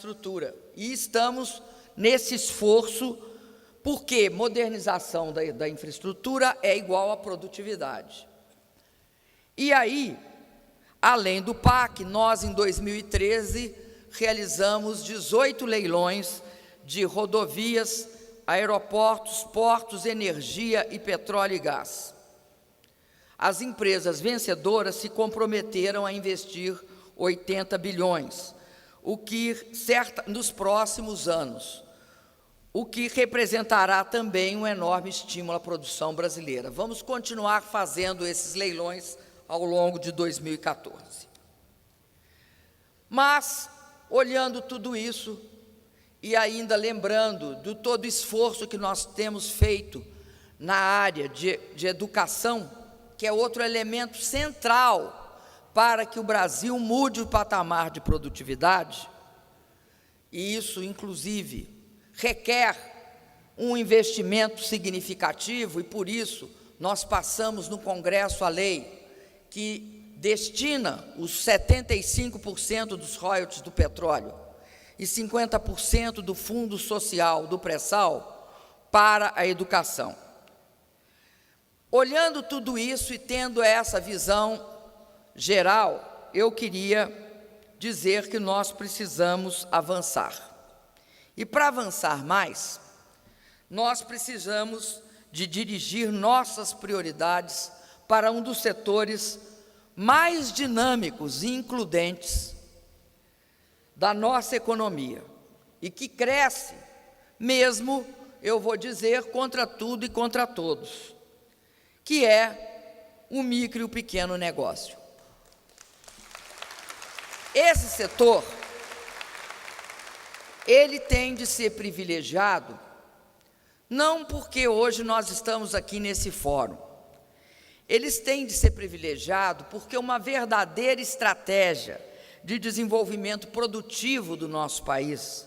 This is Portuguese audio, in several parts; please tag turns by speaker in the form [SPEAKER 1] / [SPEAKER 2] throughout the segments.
[SPEAKER 1] infraestrutura. E estamos nesse esforço, porque modernização da infraestrutura é igual a produtividade. E aí, além do PAC, nós, em 2013, realizamos 18 leilões de rodovias, aeroportos, portos, energia e petróleo e gás. As empresas vencedoras se comprometeram a investir 80 bilhões, nos próximos anos, o que representará também um enorme estímulo à produção brasileira. Vamos continuar fazendo esses leilões ao longo de 2014. Mas, olhando tudo isso, e ainda lembrando de todo o esforço que nós temos feito na área de educação, que é outro elemento central para que o Brasil mude o patamar de produtividade, e isso, inclusive, requer um investimento significativo, e por isso nós passamos no Congresso a lei que destina os 75% dos royalties do petróleo e 50% do fundo social do pré-sal para a educação. Olhando tudo isso e tendo essa visão geral, eu queria dizer que nós precisamos avançar. E para avançar mais, nós precisamos de dirigir nossas prioridades para um dos setores mais dinâmicos e includentes da nossa economia e que cresce, mesmo, eu vou dizer, contra tudo e contra todos, que é o micro e o pequeno negócio. Esse setor, ele tem de ser privilegiado, não porque hoje nós estamos aqui nesse fórum. Eles têm de ser privilegiados porque uma verdadeira estratégia de desenvolvimento produtivo do nosso país,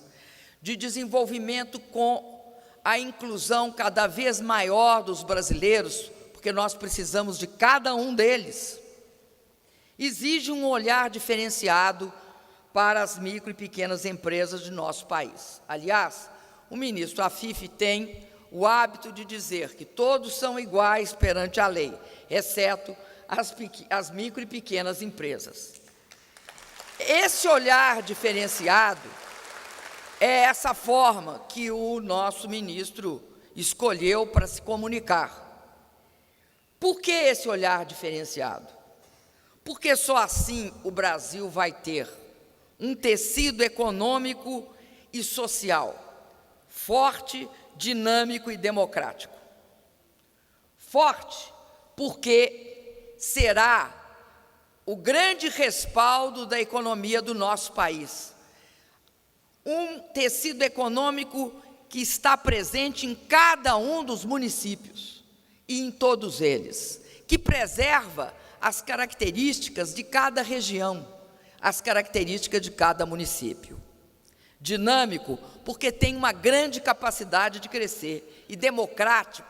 [SPEAKER 1] de desenvolvimento com a inclusão cada vez maior dos brasileiros, porque nós precisamos de cada um deles, exige um olhar diferenciado para as micro e pequenas empresas de nosso país. Aliás, o ministro Afif tem o hábito de dizer que todos são iguais perante a lei, exceto as micro e pequenas empresas. Esse olhar diferenciado é essa forma que o nosso ministro escolheu para se comunicar. Por que esse olhar diferenciado? Porque só assim o Brasil vai ter um tecido econômico e social forte, dinâmico e democrático. Forte porque será o grande respaldo da economia do nosso país. Um tecido econômico que está presente em cada um dos municípios e em todos eles, que preserva as características de cada região, as características de cada município. Dinâmico, porque tem uma grande capacidade de crescer, e democrático,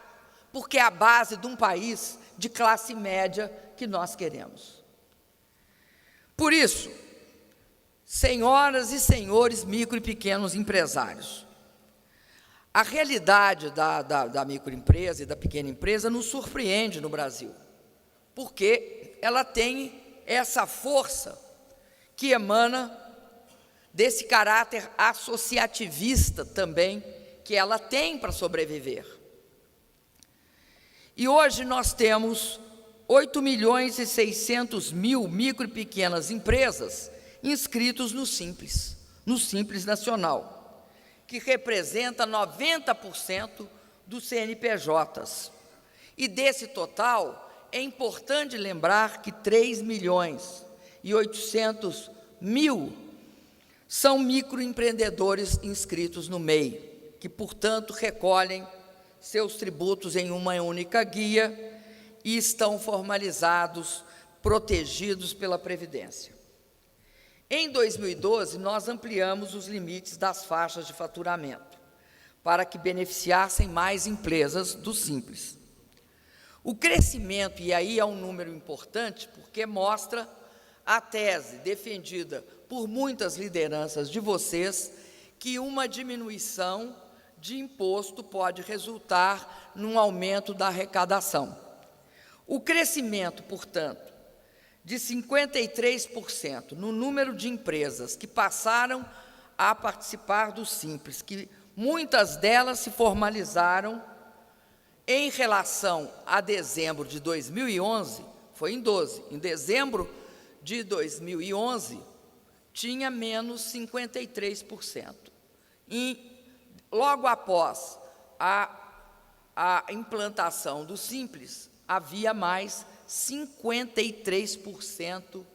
[SPEAKER 1] porque é a base de um país de classe média que nós queremos. Por isso, senhoras e senhores micro e pequenos empresários, a realidade da microempresa e da pequena empresa nos surpreende no Brasil, porque ela tem essa força que emana desse caráter associativista também que ela tem para sobreviver. E hoje nós temos 8.600.000 micro e pequenas empresas inscritos no Simples Nacional, que representa 90% dos CNPJs. E desse total, é importante lembrar que 3.800.000 são microempreendedores inscritos no MEI, que, portanto, recolhem seus tributos em uma única guia e estão formalizados, protegidos pela Previdência. Em 2012, nós ampliamos os limites das faixas de faturamento, para que beneficiassem mais empresas do Simples. O crescimento, e aí é um número importante, porque mostra a tese defendida por muitas lideranças de vocês que uma diminuição de imposto pode resultar num aumento da arrecadação. O crescimento, portanto, de 53% no número de empresas que passaram a participar do Simples, que muitas delas se formalizaram em relação a dezembro de 2011, foi em 12. Em dezembro de 2011, tinha menos 53%. E logo após a implantação do Simples, havia mais 53%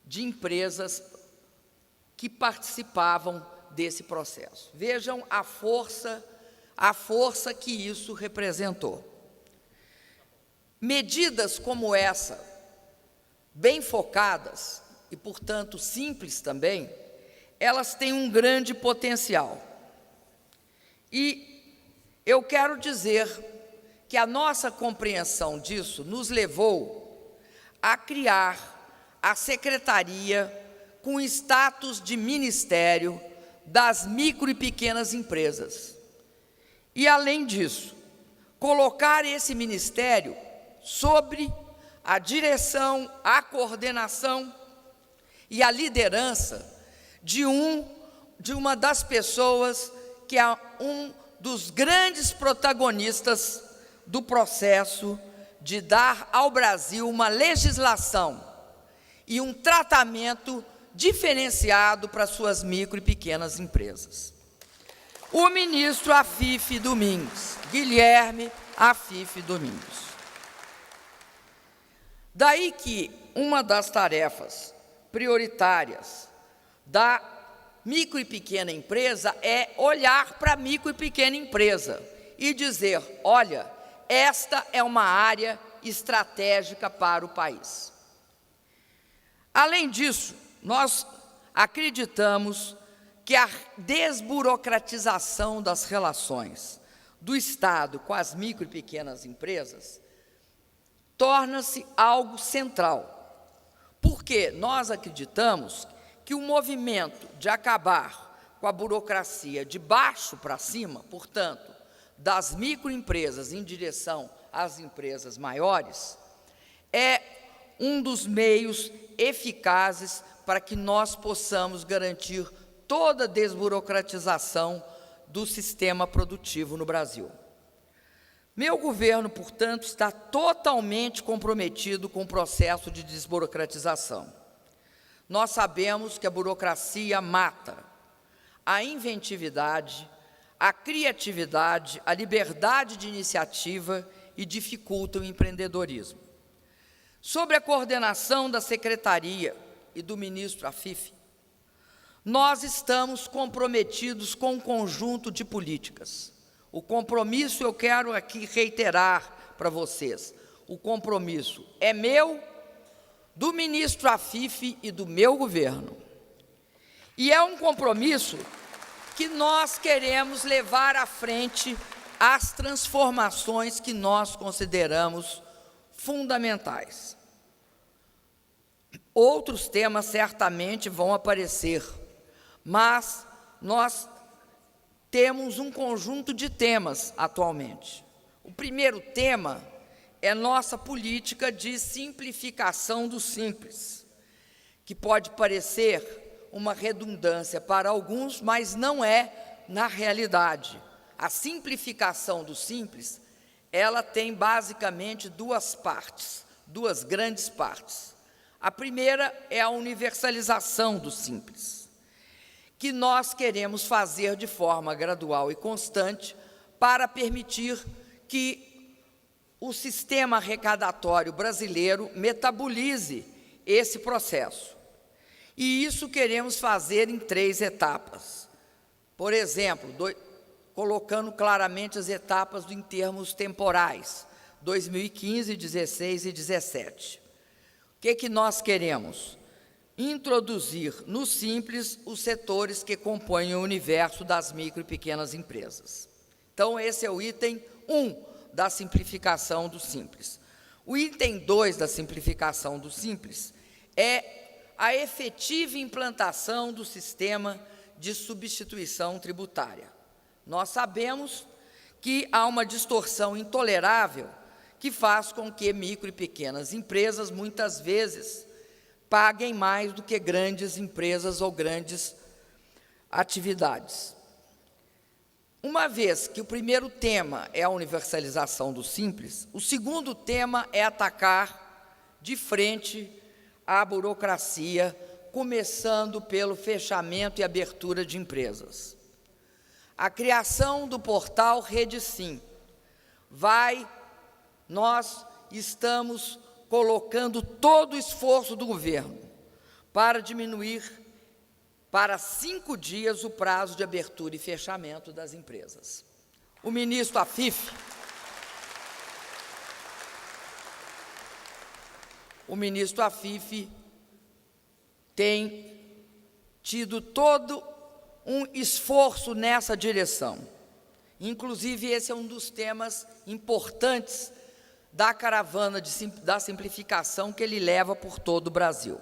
[SPEAKER 1] de empresas que participavam desse processo. Vejam a força que isso representou. Medidas como essa, bem focadas e, portanto, simples também, elas têm um grande potencial. E eu quero dizer que a nossa compreensão disso nos levou a criar a Secretaria com status de Ministério das Micro e Pequenas Empresas. E, além disso, colocar esse ministério sobre a direção, a coordenação e a liderança de uma das pessoas que é um dos grandes protagonistas do processo de dar ao Brasil uma legislação e um tratamento diferenciado para suas micro e pequenas empresas. O ministro Afife Domingues, Guilherme Afife Domingues. Daí que uma das tarefas prioritárias da micro e pequena empresa é olhar para a micro e pequena empresa e dizer, olha, esta é uma área estratégica para o país. Além disso, nós acreditamos que a desburocratização das relações do Estado com as micro e pequenas empresas torna-se algo central, porque nós acreditamos que o movimento de acabar com a burocracia de baixo para cima, portanto, das microempresas em direção às empresas maiores, é um dos meios eficazes para que nós possamos garantir toda a desburocratização do sistema produtivo no Brasil. Meu governo, portanto, está totalmente comprometido com o processo de desburocratização. Nós sabemos que a burocracia mata a inventividade, a criatividade, a liberdade de iniciativa e dificulta o empreendedorismo. Sobre a coordenação da Secretaria e do ministro Afife, nós estamos comprometidos com um conjunto de políticas. O compromisso, eu quero aqui reiterar para vocês, o compromisso é meu, do ministro Afife e do meu governo. E é um compromisso que nós queremos levar à frente as transformações que nós consideramos fundamentais. Outros temas certamente vão aparecer, mas nós temos um conjunto de temas atualmente. O primeiro tema é nossa política de simplificação do Simples, que pode parecer uma redundância para alguns, mas não é na realidade. A simplificação do Simples, ela tem basicamente duas partes, duas grandes partes. A primeira é a universalização do Simples, que nós queremos fazer de forma gradual e constante para permitir que o sistema arrecadatório brasileiro metabolize esse processo. E isso queremos fazer em 3 etapas. Por exemplo, colocando claramente as etapas em termos temporais, 2015, 16 e 17. O que nós queremos? Introduzir no Simples os setores que compõem o universo das micro e pequenas empresas. Então, esse é o item 1 da simplificação do Simples. O item 2 da simplificação do Simples é a efetiva implantação do sistema de substituição tributária. Nós sabemos que há uma distorção intolerável que faz com que micro e pequenas empresas, muitas vezes, paguem mais do que grandes empresas ou grandes atividades. Uma vez que o primeiro tema é a universalização do Simples, o segundo tema é atacar de frente a burocracia, começando pelo fechamento e abertura de empresas. A criação do portal Rede Sim nós estamos colocando todo o esforço do governo para diminuir para 5 dias o prazo de abertura e fechamento das empresas. O ministro Afif tem tido todo um esforço nessa direção. Inclusive, esse é um dos temas importantes da caravana da simplificação que ele leva por todo o Brasil.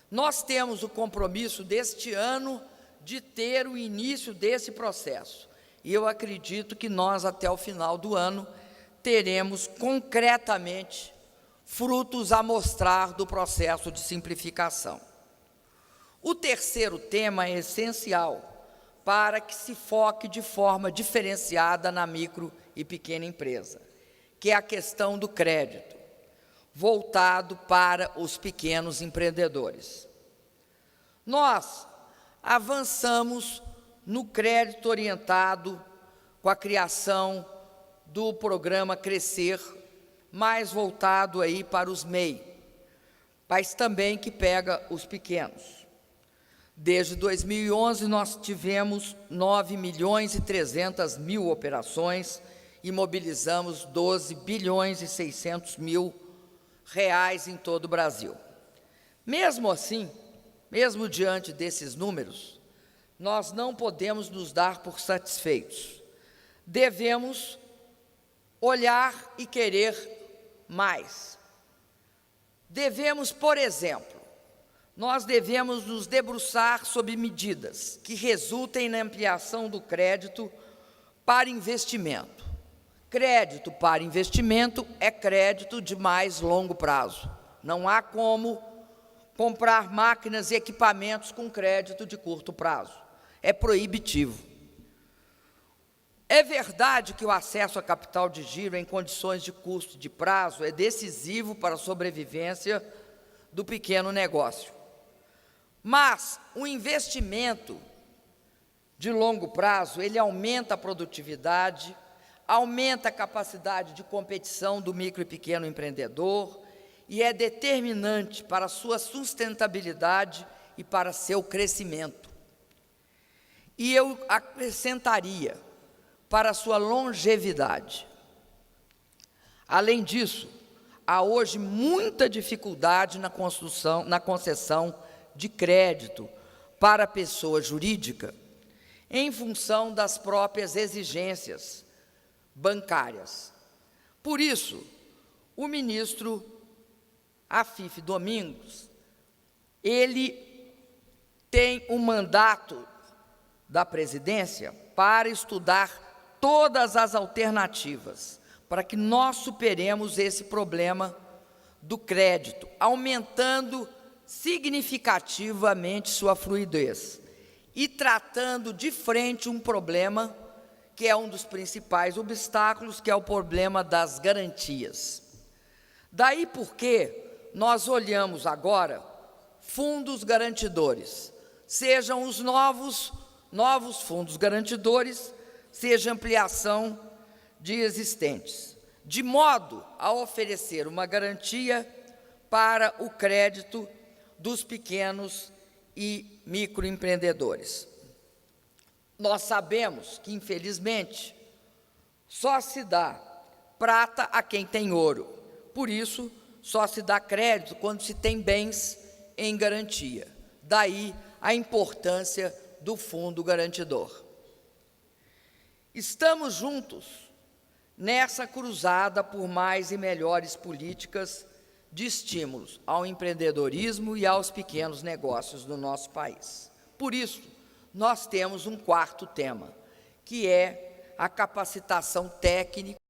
[SPEAKER 1] Nós temos o compromisso deste ano de ter o início desse processo. E eu acredito que nós, até o final do ano, teremos concretamente frutos a mostrar do processo de simplificação. O terceiro tema é essencial para que se foque de forma diferenciada na micro e pequena empresa, que é a questão do crédito, voltado para os pequenos empreendedores. Nós avançamos no crédito orientado com a criação do programa Crescer, mais voltado aí para os MEI, mas também que pega os pequenos. Desde 2011, nós tivemos 9.300.000 operações e mobilizamos 12.600.000 reais em todo o Brasil. Mesmo assim, mesmo diante desses números, nós não podemos nos dar por satisfeitos. Devemos olhar e querer mais. Devemos, por exemplo, nós devemos nos debruçar sobre medidas que resultem na ampliação do crédito para investimento. Crédito para investimento é crédito de mais longo prazo. Não há como comprar máquinas e equipamentos com crédito de curto prazo. É proibitivo. É verdade que o acesso a capital de giro em condições de custo de prazo é decisivo para a sobrevivência do pequeno negócio. Mas o investimento de longo prazo, ele aumenta a produtividade, aumenta a capacidade de competição do micro e pequeno empreendedor e é determinante para a sua sustentabilidade e para seu crescimento. E eu acrescentaria, para a sua longevidade. Além disso, há hoje muita dificuldade na concessão de crédito para a pessoa jurídica, em função das próprias exigências bancárias. Por isso, o ministro Afif Domingos, ele tem um mandato da presidência para estudar todas as alternativas para que nós superemos esse problema do crédito, aumentando significativamente sua fluidez e tratando de frente um problema que é um dos principais obstáculos, que é o problema das garantias. Daí porque nós olhamos agora fundos garantidores, sejam os novos fundos garantidores, seja ampliação de existentes, de modo a oferecer uma garantia para o crédito dos pequenos e microempreendedores. Nós sabemos que, infelizmente, só se dá prata a quem tem ouro. Por isso, só se dá crédito quando se tem bens em garantia. Daí a importância do fundo garantidor. Estamos juntos nessa cruzada por mais e melhores políticas de estímulos ao empreendedorismo e aos pequenos negócios do nosso país. Por isso, nós temos um quarto tema, que é a capacitação técnica